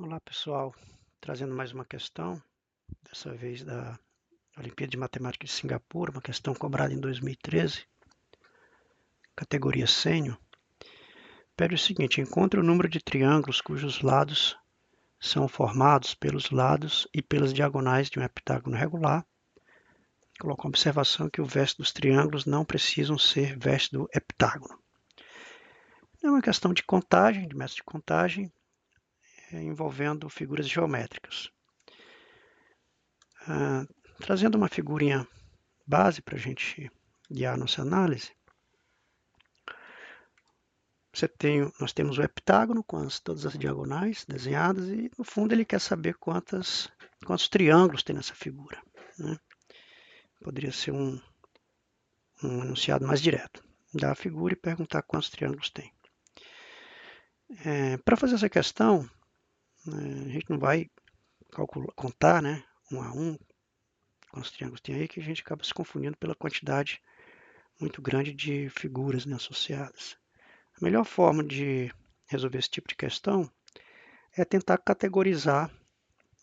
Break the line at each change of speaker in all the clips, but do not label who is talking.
Olá, pessoal. Trazendo mais uma questão, dessa vez da Olimpíada de Matemática de Singapura, uma questão cobrada em 2013, categoria sênior. Pede o seguinte: encontre o número de triângulos cujos lados são formados pelos lados e pelas diagonais de um heptágono regular. Coloca a observação que o verso dos triângulos não precisam ser verso do heptágono. É uma questão de contagem, de método de contagem, envolvendo figuras geométricas. Trazendo uma figurinha base para a gente guiar a nossa análise, nós temos o heptágono com todas as diagonais desenhadas e, no fundo, ele quer saber quantos triângulos tem nessa figura, né? Poderia ser um enunciado mais direto. Dar a figura e perguntar quantos triângulos tem. Para fazer essa questão, a gente não vai contar, né, um a um quantos triângulos tem aí, que a gente acaba se confundindo pela quantidade muito grande de figuras, né, associadas. A melhor forma de resolver esse tipo de questão é tentar categorizar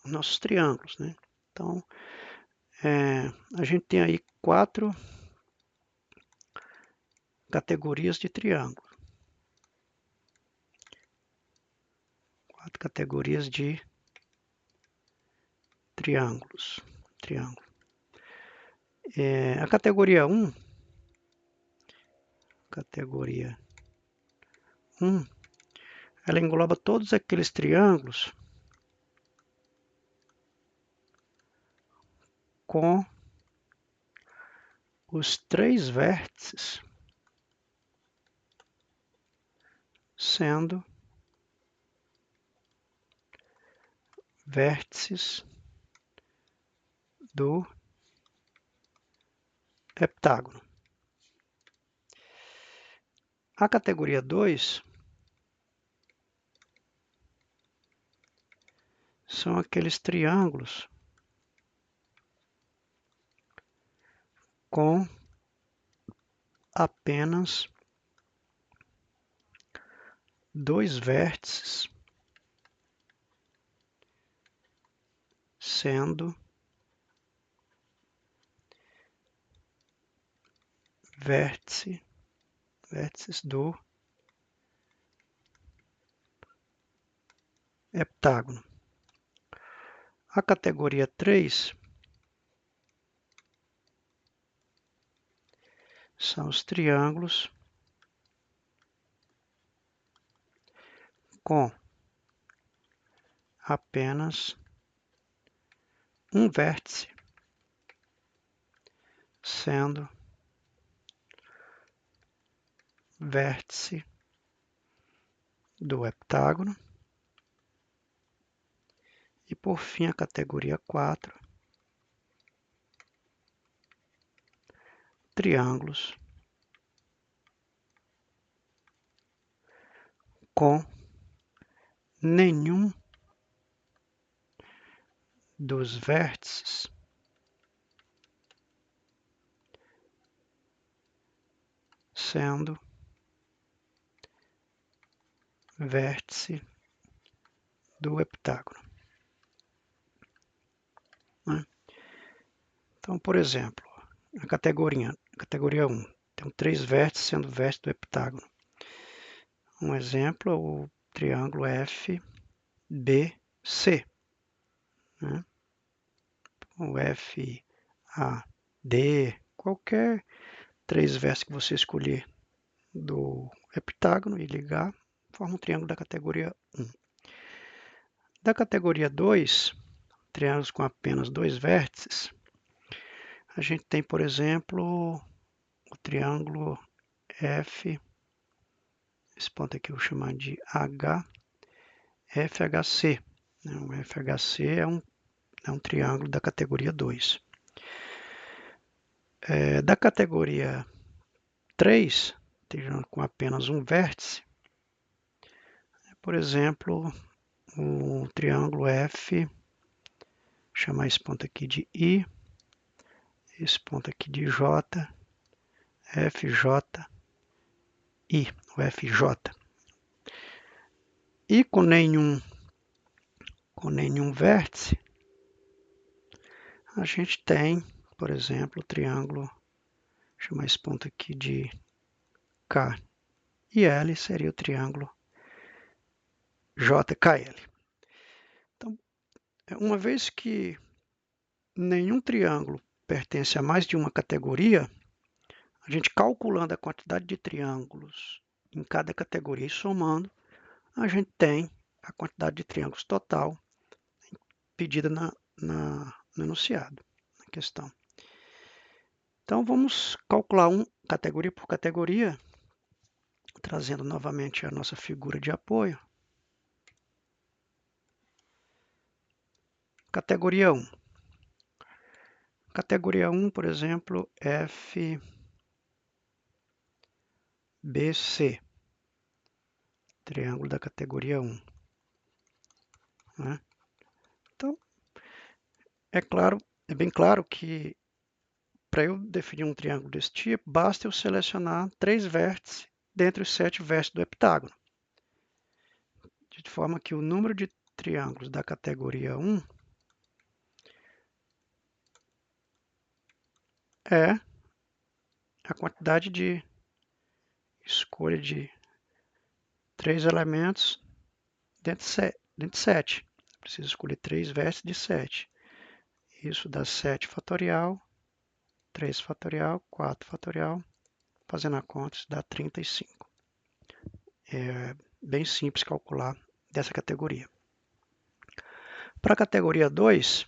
os nossos triângulos, né? Então, a gente tem aí 4 categorias de triângulo. 4 categorias de triângulos. A categoria 1, ela engloba todos aqueles triângulos com os 3 vértices sendo vértices do heptágono. A categoria 2 são aqueles triângulos com apenas 2 vértices sendo vértices do heptágono. A categoria 3 são os triângulos com apenas um vértice sendo vértice do heptágono. E, por fim, a categoria 4, triângulos com nenhum dos vértices sendo vértice do heptágono, né? Então, por exemplo, a categoria 1 tem 3 vértices sendo vértice do heptágono. Um exemplo é o triângulo FBC, né? O FAD, qualquer 3 vértices que você escolher do heptágono e ligar, forma um triângulo da categoria 1. Da categoria 2, triângulos com apenas 2 vértices, a gente tem, por exemplo, o triângulo F, esse ponto aqui eu vou chamar de FHC. O FHC é um triângulo da categoria 2. Da categoria 3, triângulo com apenas um vértice, por exemplo, o triângulo F, chamar esse ponto aqui de I, esse ponto aqui de J, FJ, I, o FJ. E com nenhum com nenhum vértice, a gente tem, por exemplo, o triângulo, vou chamar esse ponto aqui de K e L, seria o triângulo JKL. Então, uma vez que nenhum triângulo pertence a mais de uma categoria, a gente calculando a quantidade de triângulos em cada categoria e somando, a gente tem a quantidade de triângulos total pedida no enunciado, na questão. Então, vamos calcular categoria por categoria, trazendo novamente a nossa figura de apoio. Categoria 1. Categoria 1, por exemplo, FBC. Triângulo da categoria 1. Né? Então, é bem claro que para eu definir um triângulo desse tipo, basta eu selecionar 3 vértices dentre os 7 vértices do heptágono. De forma que o número de triângulos da categoria 1 é a quantidade de escolha de 3 elementos dentro de 7. Preciso escolher 3 vértices de 7. Isso dá 7 fatorial, 3 fatorial, 4 fatorial. Fazendo a conta, isso dá 35. É bem simples calcular dessa categoria. Para a categoria 2,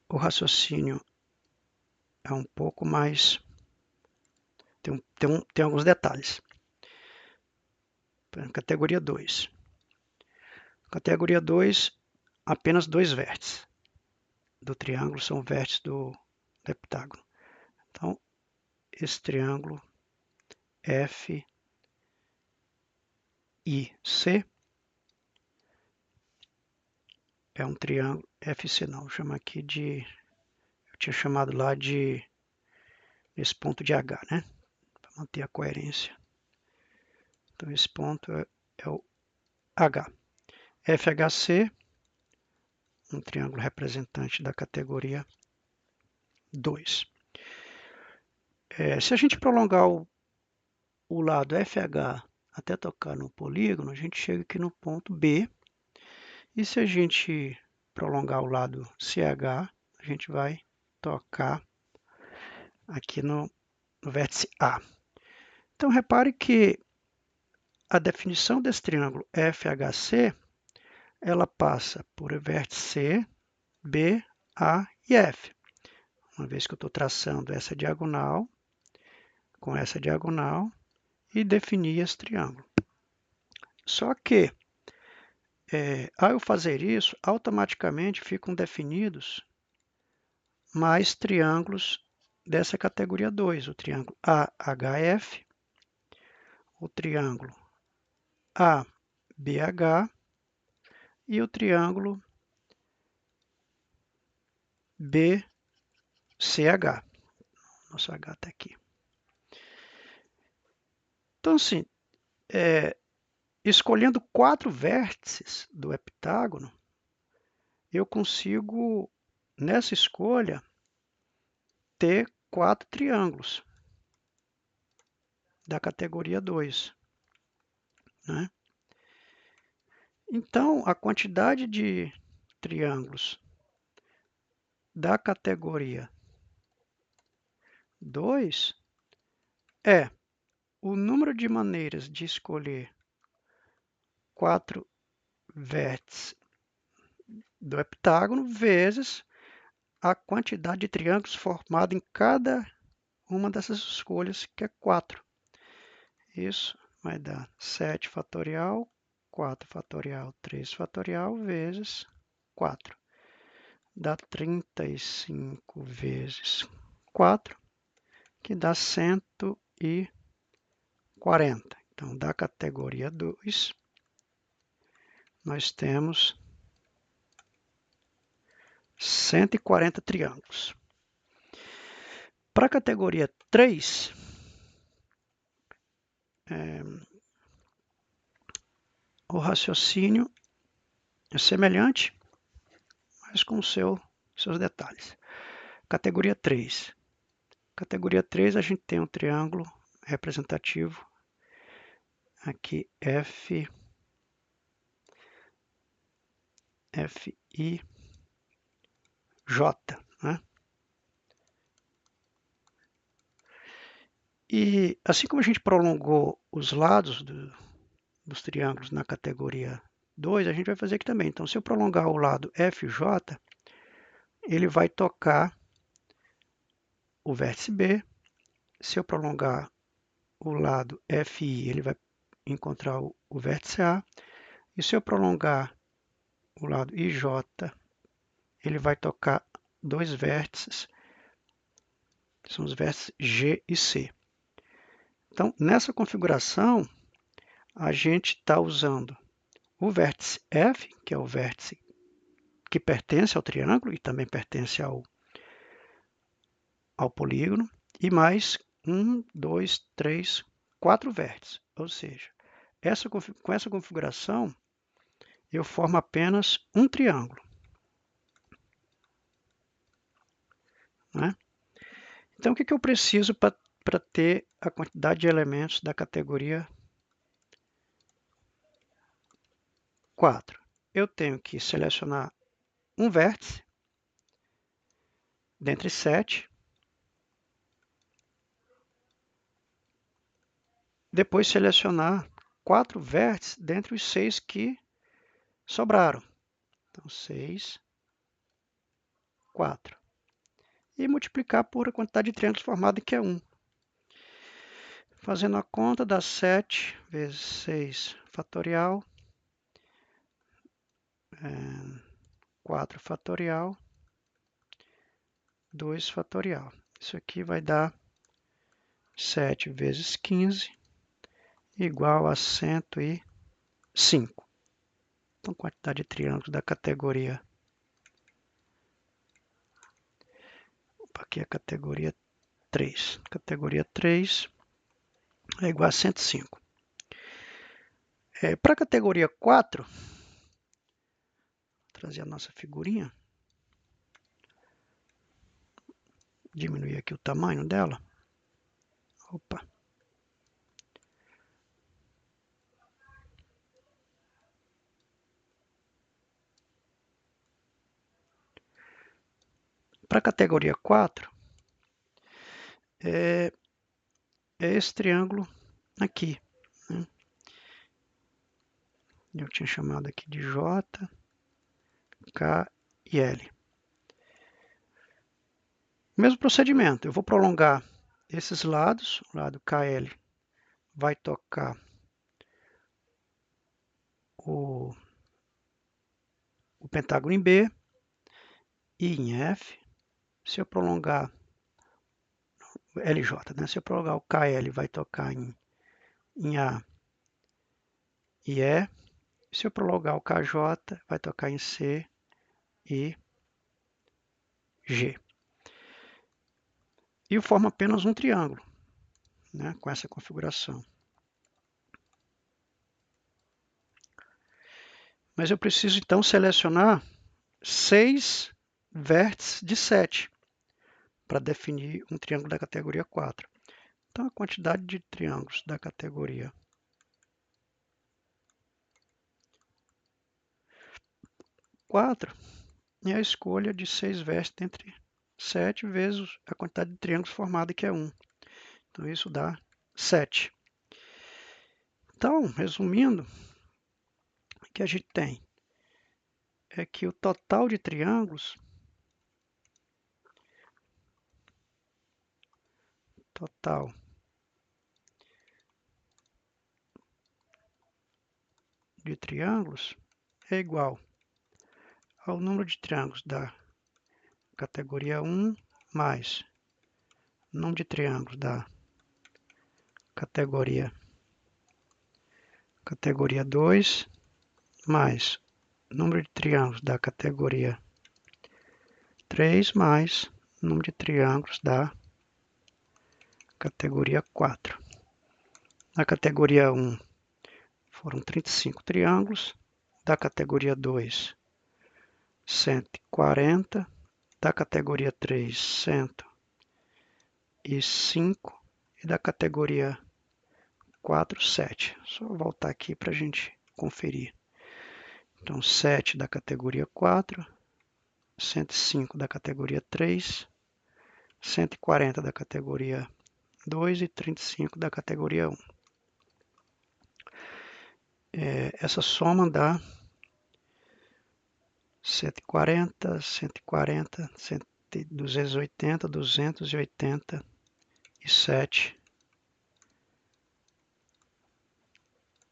o raciocínio é um pouco mais... Tem alguns detalhes. Categoria 2. Categoria 2, apenas 2 vértices do triângulo são vértices do heptágono. Então, esse triângulo FIC é um triângulo FC, não, vou chamar aqui de... Eu tinha chamado lá de... esse ponto de H, né? Para manter a coerência. Então, esse ponto é o H. FHC, um triângulo representante da categoria 2. Se a gente prolongar o lado FH até tocar no polígono, a gente chega aqui no ponto B. E se a gente prolongar o lado CH, a gente vai tocar aqui no vértice A. Então, repare que a definição desse triângulo FHC, ela passa por vértice C, B, A e F. Uma vez que eu estou traçando essa diagonal, com essa diagonal, e definir esse triângulo. Só que, ao eu fazer isso, automaticamente ficam definidos mais triângulos dessa categoria 2, o triângulo AHF, o triângulo ABH e o triângulo BCH. Nosso H está aqui. Então, assim, escolhendo 4 vértices do heptágono, eu consigo, nessa escolha, ter 4 triângulos da categoria 2. Né? Então, a quantidade de triângulos da categoria 2 é o número de maneiras de escolher 4 vértices do heptágono vezes a quantidade de triângulos formada em cada uma dessas escolhas, que é 4. Isso vai dar 7 fatorial, 4 fatorial, 3 fatorial, vezes 4. Dá 35 vezes 4, que dá 140. Então, da categoria 2, nós temos 140 triângulos. Para a categoria 3, o raciocínio é semelhante, mas com seus detalhes. Categoria 3. Categoria 3, a gente tem um triângulo representativo, aqui F, I, J, né? E assim como a gente prolongou os lados dos triângulos na categoria 2, a gente vai fazer aqui também. Então, se eu prolongar o lado FJ, ele vai tocar o vértice B. Se eu prolongar o lado FI, ele vai encontrar o vértice A. E se eu prolongar o lado IJ, ele vai tocar dois vértices, que são os vértices G e C. Então, nessa configuração, a gente está usando o vértice F, que é o vértice que pertence ao triângulo e também pertence ao polígono, e mais 1, 2, 3, 4 vértices. Ou seja, com essa configuração, eu formo apenas um triângulo, né? Então, o que eu preciso para ter a quantidade de elementos da categoria 4? Eu tenho que selecionar um vértice dentre 7, depois selecionar 4 vértices dentre os 6 que sobraram. Então, 6, 4. E multiplicar por a quantidade de triângulos formada, que é 1. Fazendo a conta, dá 7 vezes 6 fatorial, 4 fatorial, 2 fatorial. Isso aqui vai dar 7 vezes 15, igual a 105. Então, quantidade de triângulos da categoria. Aqui é a categoria 3. Categoria 3 é igual a 105. Para a categoria 4, vou trazer a nossa figurinha. Diminuir aqui o tamanho dela. Opa. Para a categoria 4, é esse triângulo aqui, né? Eu tinha chamado aqui de J, K e L. Mesmo procedimento, eu vou prolongar esses lados, o lado KL vai tocar o pentágono em B e em F. Se eu prolongar LJ, né? Se eu prolongar o KL, vai tocar em A e E. Se eu prolongar o KJ, vai tocar em C e G. E eu formo apenas um triângulo, né, com essa configuração. Mas eu preciso, então, selecionar 6 vértices de 7 para definir um triângulo da categoria 4. Então, a quantidade de triângulos da categoria 4 é a escolha de 6 vértices entre 7 vezes a quantidade de triângulos formada, que é 1. Então, isso dá 7. Então, resumindo, o que a gente tem é que o total de triângulos é igual ao número de triângulos da categoria 1 mais número de triângulos da categoria 2 mais número de triângulos da categoria 3 mais número de triângulos da categoria 4. Na categoria 1 Foram 35 triângulos. Da categoria 2, 140. Da categoria 3, 105. E da categoria 4, 7. Só voltar aqui para a gente conferir. Então, 7 da categoria 4, 105 da categoria 3, 140 da categoria 2 e 35 da categoria 1. Essa soma dá 140, 140, 280, 287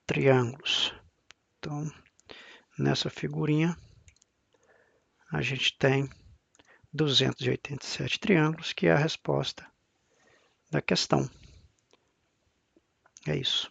triângulos. Então, nessa figurinha, a gente tem 287 triângulos, que é a resposta da questão. É isso.